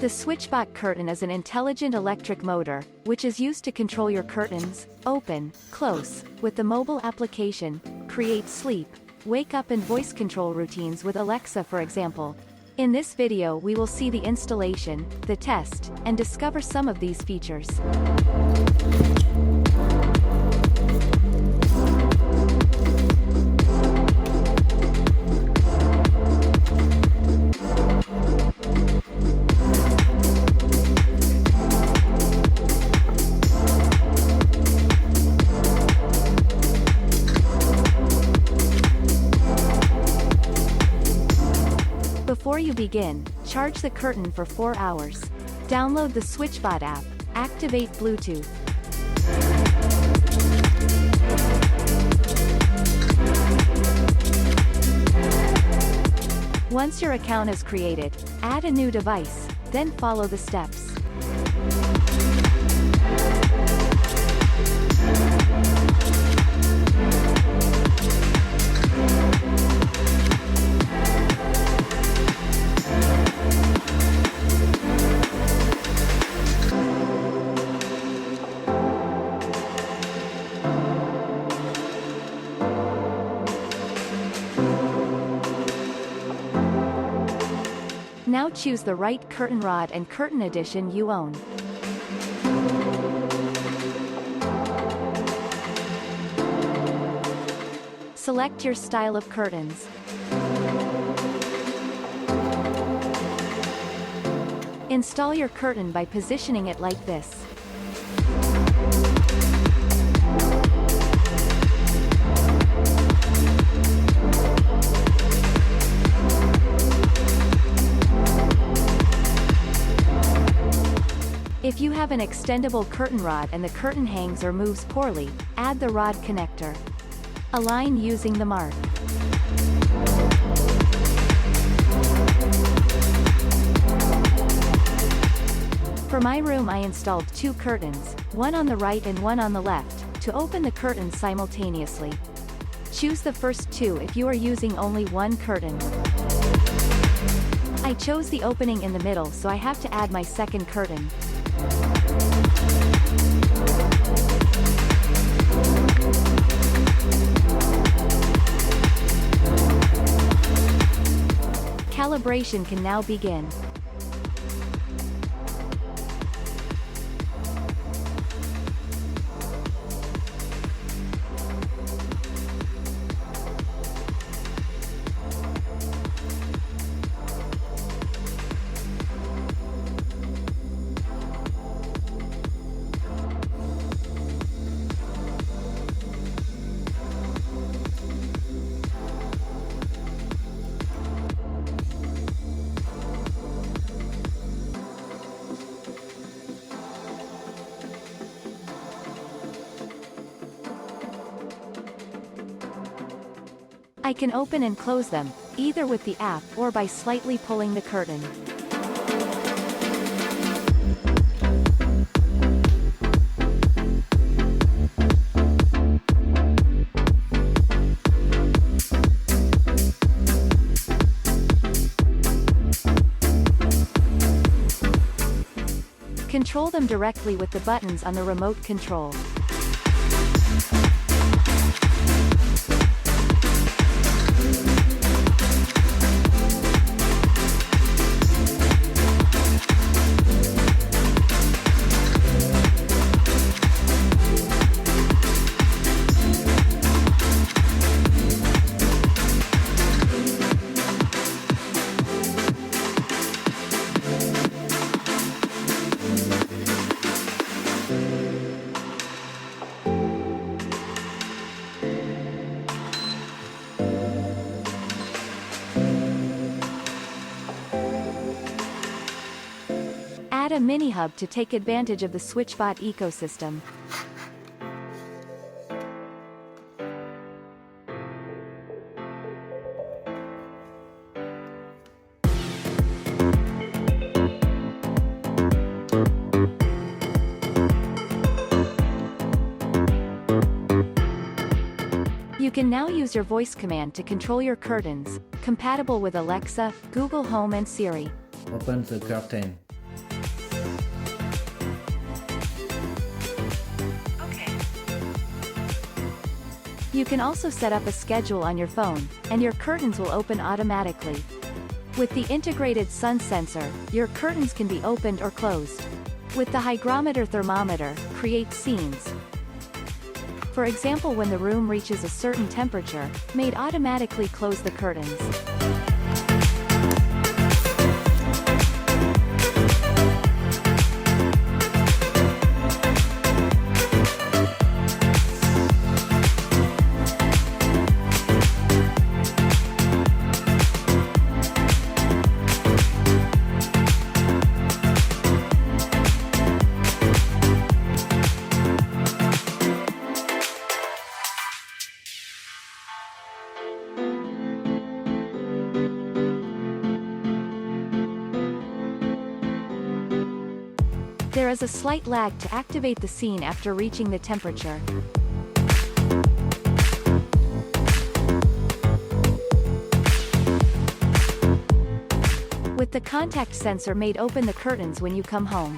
The SwitchBot Curtain is an intelligent electric motor, which is used to control your curtains, open, close, with the mobile application, create sleep, wake up and voice control routines with Alexa for example. In this video we will see the installation, the test, and discover some of these features. Before you begin, charge the curtain for 4 hours. Download the SwitchBot app, activate Bluetooth. Once your account is created, add a new device, then follow the steps. Now choose the right curtain rod and curtain edition you own. Select your style of curtains. Install your curtain by positioning it like this. If you have an extendable curtain rod and the curtain hangs or moves poorly, add the rod connector. Align using the mark. For my room I installed 2 curtains, one on the right and one on the left, to open the curtains simultaneously. Choose the first 2 if you are using only one curtain. I chose the opening in the middle so I have to add my second curtain. Calibration can now begin. I can open and close them, either with the app or by slightly pulling the curtain. Control them directly with the buttons on the remote control. Add a mini hub to take advantage of the SwitchBot ecosystem. You can now use your voice command to control your curtains, compatible with Alexa, Google Home and Siri. Open the curtain. You can also set up a schedule on your phone, and your curtains will open automatically. With the integrated sun sensor, your curtains can be opened or closed. With the hygrometer thermometer, create scenes. For example, when the room reaches a certain temperature, may automatically close the curtains. There is a slight lag to activate the scene after reaching the temperature. With the contact sensor made open the curtains when you come home.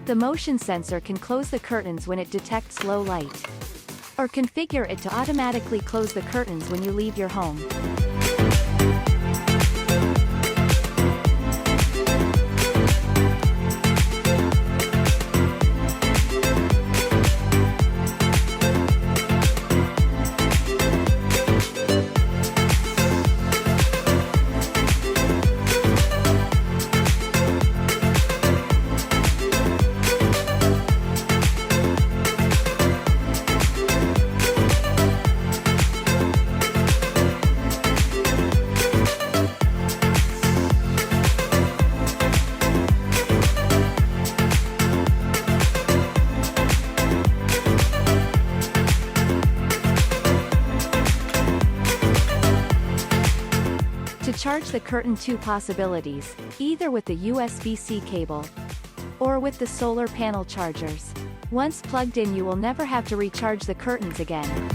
The motion sensor can close the curtains when it detects low light. Or configure it to automatically close the curtains when you leave your home. To charge the curtain, two possibilities, either with the USB-C cable or with the solar panel chargers. Once plugged in, you will never have to recharge the curtains again.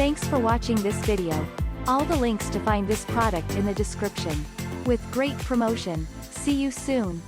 Thanks for watching this video. All the links to find this product in the description. With great promotion. See you soon.